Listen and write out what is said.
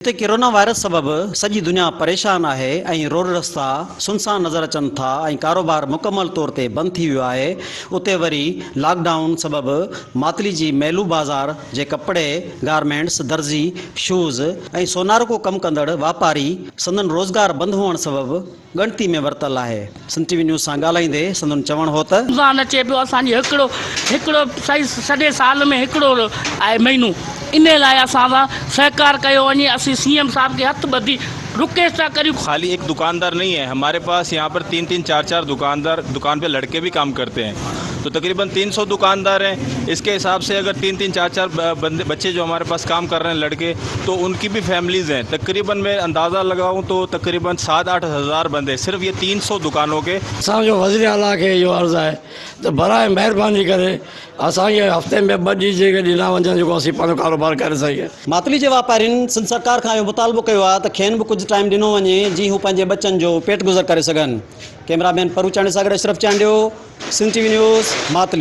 हिते corona virus सबबि सॼी दुनिया परेशान आहे ऐं रोड रस्ता सुनसान नज़र अचनि था ऐं कारोबार मुकमल तौर ते बंदि थी वियो आहे। उते वरी लॉकडाउन सबबि मातली जी मेलू बाज़ार जे कपिड़े, गारमेंट्स, दर्जी, शूज़ ऐं सोनार को कमु कंदड़ वापारी संदन रोज़गार बंदि हुअण सबबि ॻणती में वरितल आहे। सन टीवी न्यूज़ सां ॻाल्हाईंदे संदन चवणु हो त रमज़ान अचे पियो, असांजी हिकिड़ो सही सॼे साल में हिकिड़ो आहे महीनो, इन लाइ असां सां सहकार कयो वञे। असीं सीएम साहब के हथ ॿधी रिक्वेस्ट था करियूं। खाली एक दुकानदार नहीं है, हमारे पास यहाँ पर 3-3, 4-4 दुकानदार, दुकान पे लड़के भी काम करते हैं, तो तकरीबन 300 दुकानदार हैं। इसके हिसाब से अगर 3-3, 4-4 बच्चे जो हमारे पास काम कर रहे हैं लड़के, तो उनकी भी फैमिलीज़ हैं। तकरीबन मैं अंदाज़ा लगाऊं तो तकरीबन 7-8 हज़ार बंदे सिर्फ ये 300 दुकानों के। असांजो वज़ीर आला खे इहो अर्ज़ु आहे त बराए महिरबानी करे असांखे हफ़्ते में 2 ॾींहं जेके ॾिना वञनि जेको असीं पंहिंजो कारोबार करे सघे। मातली जे वापारियुनि सिंध सरकार खां इहो मुतालबो कयो आहे त खेनि बि कुझु टाइम ॾिनो वञे जीअं हू पंहिंजे बचनि जो पेट गुज़र करे सघनि। कैमरामैन परू चांडे सां गॾु Ashraf Chandio, Sun TV news, Matali.